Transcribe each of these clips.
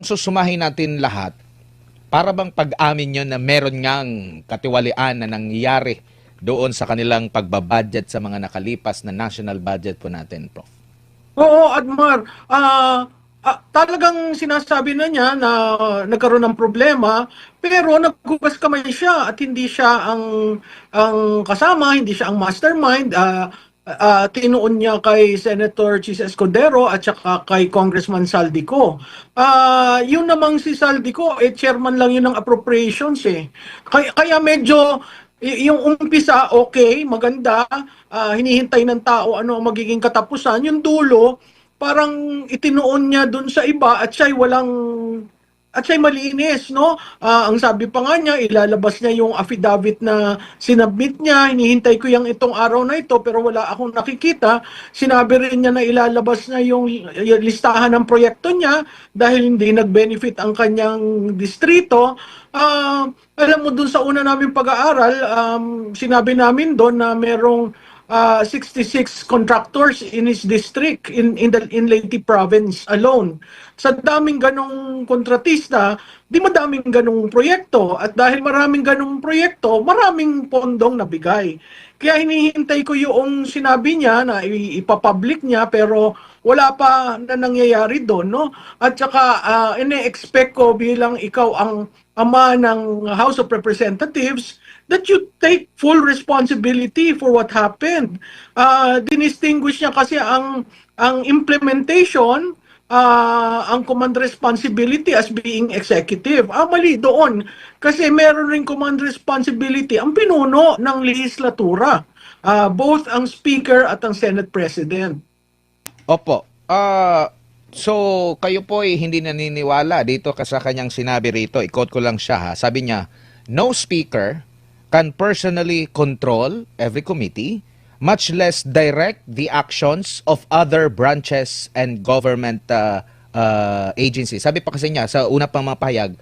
Susumahin natin lahat, para bang pag-amin nyo na meron ngang katiwalian na nangyayari doon sa kanilang pagbabudget sa mga nakalipas na national budget po natin, Prof? Oo, Admar. Talagang sinasabi na niya na nagkaroon ng problema, pero naghugas kamay siya at hindi siya ang kasama, hindi siya ang mastermind. Tinuon niya kay Senator Chis Escudero at saka kay Congressman Saldico. Yun namang si Saldico, chairman lang yun ng appropriations eh. Kaya medyo yung umpisa, okay, maganda, hinihintay ng tao ano ang magiging katapusan. Yung dulo, parang itinuon niya dun sa iba at siya'y malinis, no? Ang sabi pa nga niya, ilalabas niya yung affidavit na sinubmit niya, hinihintay ko yung itong araw na ito, pero wala akong nakikita. Sinabi rin niya na ilalabas niya yung listahan ng proyekto niya dahil hindi nag-benefit ang kanyang distrito. Alam mo, dun sa una namin pag-aaral, sinabi namin doon na merong 66 contractors in his district in Leyte province alone. Sa daming ganong kontratista, di madaming ganong proyekto at dahil maraming ganong proyekto, maraming pondong nabigay. Kaya hinihintay ko yung sinabi niya na ipapublic niya pero wala pa na nangyayari doon, no? At saka ine-expect ko bilang ikaw ang ama ng House of Representatives that you take full responsibility for what happened. Dinistinguish niya kasi ang implementation, ang command responsibility as being executive. Mali doon. Kasi meron rin command responsibility ang pinuno ng legislatura. Both ang Speaker at ang Senate President. Opo. So, kayo po ay hindi naniniwala dito sa kanyang sinabi rito. I-quote ko lang siya ha. Sabi niya, no speaker can personally control every committee, much less direct the actions of other branches and government agencies. Sabi pa kasi niya sa una pang mapahayag,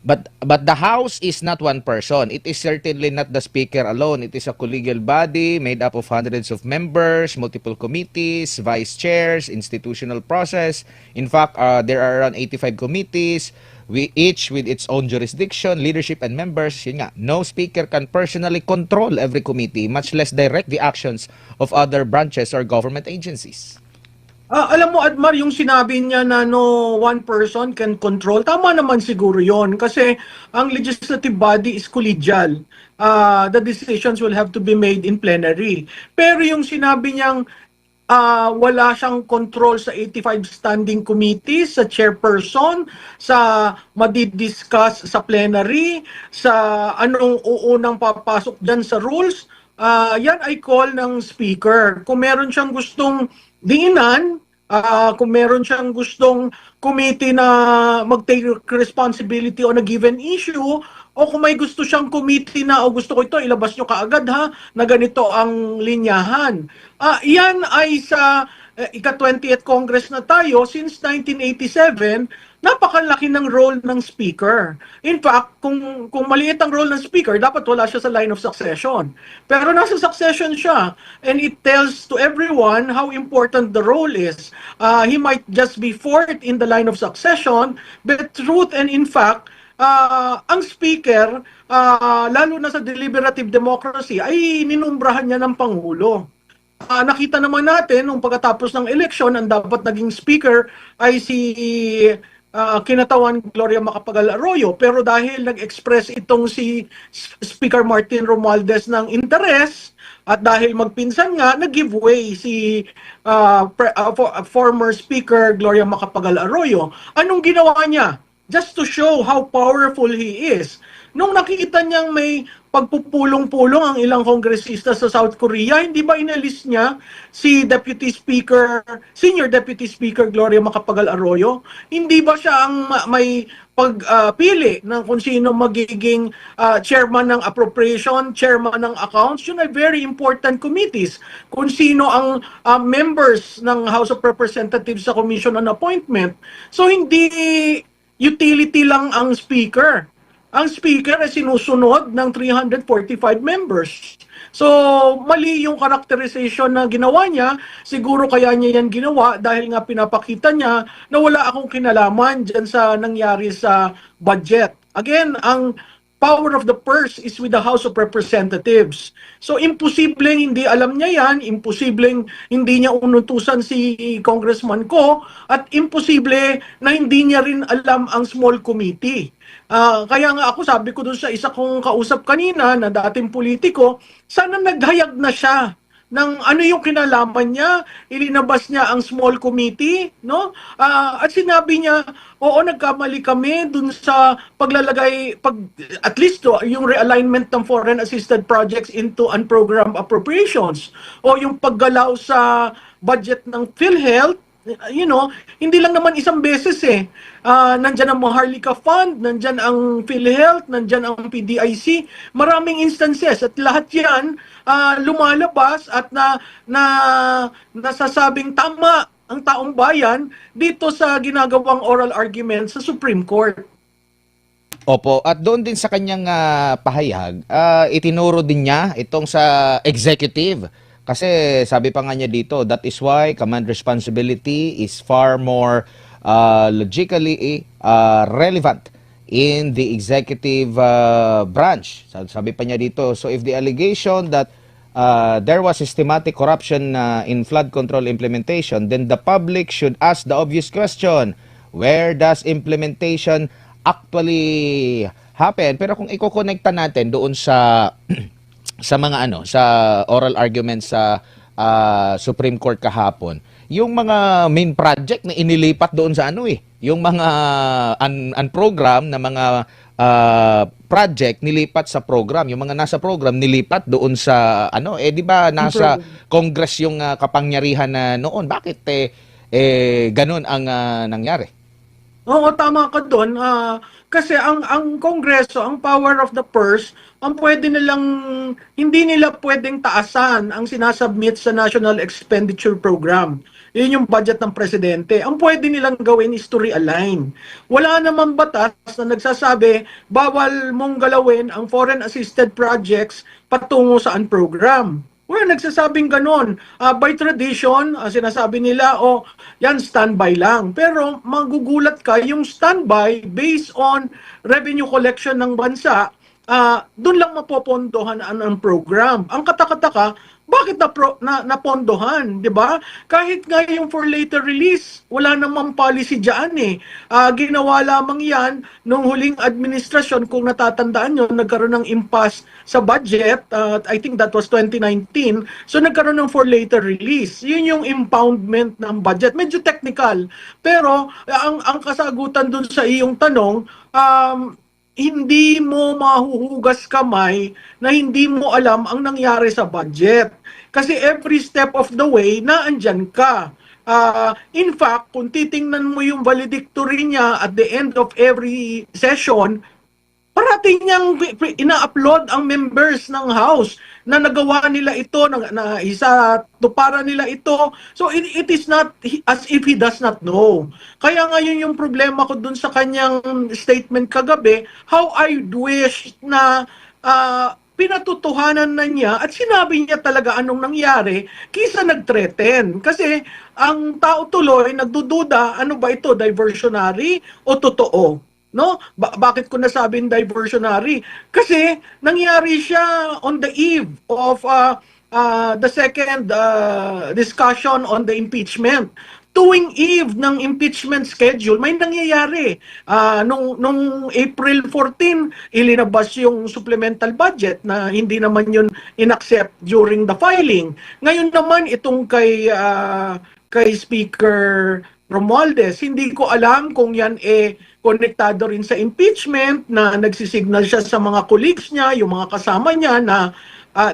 but the House is not one person. It is certainly not the Speaker alone. It is a collegial body made up of hundreds of members, multiple committees, vice chairs, institutional process. In fact, there are around 85 committees, each with its own jurisdiction, leadership, and members. Yun nga, no speaker can personally control every committee, much less direct the actions of other branches or government agencies. Alam mo, Admar, yung sinabi niya na no one person can control, tama naman siguro yon kasi ang legislative body is collegial. The decisions will have to be made in plenary. Pero yung sinabi niyang wala siyang control sa 85 standing committees, sa chairperson, sa madidiscuss sa plenary, sa anong uunang papasok dyan sa rules, yan ay call ng speaker. Kung meron siyang gustong diinan, kung meron siyang gustong committee na mag-take responsibility on a given issue, o kung may gusto siyang committee na, o gusto ko ito, ilabas nyo kaagad ha, na ganito ang linyahan. Yan ay sa ika-20th Congress na tayo, since 1987, napakalaki ng role ng speaker. In fact, kung maliit ang role ng speaker, dapat wala siya sa line of succession. Pero nasa succession siya, and it tells to everyone how important the role is. He might just be fourth in the line of succession, but truth and in fact, ang speaker, lalo na sa deliberative democracy, ay ninumbrahan niya ng Pangulo. Nakita naman natin nung pagkatapos ng eleksyon, ang dapat naging speaker ay si kinatawan Gloria Macapagal Arroyo. Pero dahil nag-express itong si Speaker Martin Romualdez ng interes, at dahil magpinsan nga, nag-give way si former Speaker Gloria Macapagal Arroyo. Anong ginawa niya? Just to show how powerful he is. Nung nakita niyang may pagpupulong-pulong ang ilang kongresista sa South Korea, hindi ba inalis niya si Senior Deputy Speaker Gloria Macapagal Arroyo? Hindi ba siya ang may pagpili ng kung sino magiging chairman ng appropriation, chairman ng accounts? Yun ay very important committees. Kung sino ang members ng House of Representatives sa Commission on Appointment. So hindi utility lang ang speaker. ang speaker ay sinusunod ng 345 members. So, mali yung characterization na ginawa niya. Siguro kaya niya yan ginawa dahil nga pinapakita niya na wala akong kinalaman dyan sa nangyari sa budget. Again, ang power of the purse is with the House of Representatives. So, imposibleng hindi alam niya yan, imposibleng hindi niya unutusan si Congressman Ko, at imposible na hindi niya rin alam ang small committee. Kaya nga ako sabi ko doon sa isa kong kausap kanina na dating politiko, sana naghayag na siya ng ano yung kinalaman niya, ilinabas niya ang small committee, no? At sinabi niya, oo, nagkamali kami dun sa at least yung realignment ng foreign assisted projects into unprogrammed appropriations, o yung paggalaw sa budget ng PhilHealth. Hindi lang naman isang beses eh. Nandyan ang Maharlika Fund, nandyan ang PhilHealth, nandyan ang PDIC. Maraming instances at lahat yan lumalabas at nasasabing tama ang taong bayan dito sa ginagawang oral argument sa Supreme Court. Opo, at doon din sa kanyang pahayag, itinuro din niya itong sa executive. Kasi sabi pa nga niya dito, that is why command responsibility is far more logically relevant in the executive branch. Sabi pa niya dito, so if the allegation that there was systematic corruption in flood control implementation, then the public should ask the obvious question, where does implementation actually happen? Pero kung iko-connecta natin doon sa sa mga sa oral arguments sa Supreme Court kahapon, yung mga main project na inilipat doon sa yung mga unprogram na mga project nilipat sa program, yung mga nasa program nilipat doon sa di ba nasa Congress yung kapangyarihan na noon, bakit ganun ang nangyari? Oo, tama ka doon. Kasi ang Kongreso, ang power of the purse, hindi nila pwedeng taasan ang sinasubmit sa National Expenditure Program. Yun yung budget ng presidente. Ang pwede nilang gawin is to realign. Wala naman batas na nagsasabi, bawal mong galawin ang foreign assisted projects patungo sa program. Well, nagsasabing ganon. By tradition, sinasabi nila, yan, standby lang. Pero magugulat ka, yung standby based on revenue collection ng bansa, doon lang mapopondohan ang program. Ang katakataka, bakit napondohan, di ba? Kahit nga yung for later release, wala namang policy dyan eh. Ginawa lamang yan nung huling administrasyon, kung natatandaan nyo, nagkaroon ng impasse sa budget, I think that was 2019, so nagkaroon ng for later release. Yun yung impoundment ng budget. Medyo technical, pero ang kasagutan dun sa iyong tanong, hindi mo mahuhugas kamay na hindi mo alam ang nangyari sa budget. Kasi every step of the way, naandyan ka. In fact, kung titingnan mo yung valedictory niya at the end of every session, parating niyang ina-upload ang members ng House na nagawa nila ito, na isa tuparan nila ito. So it is not as if he does not know. Kaya ngayon yung problema ko dun sa kanyang statement kagabi, how I wish na pinatutuhanan na niya at sinabi niya talaga anong nangyari kaysa nag-threaten. Kasi ang tao tuloy nagdududa, ano ba ito, diversionary o totoo? No? Bakit ko nasabing diversionary? Kasi nangyari siya on the eve of the second discussion on the impeachment. Tuwing eve ng impeachment schedule, may nangyayari. Nung April 14, ilinabas yung supplemental budget na hindi naman yun inaccept during the filing. Ngayon naman, itong kay Speaker Romualdez, hindi ko alam kung yan konektado rin sa impeachment, na nagsisignal siya sa mga colleagues niya, yung mga kasama niya na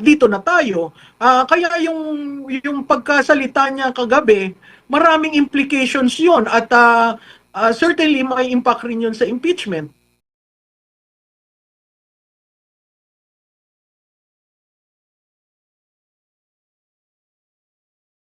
dito na tayo. Kaya yung pagkasalita niya kagabi, maraming implications yon at certainly may impact rin yun sa impeachment.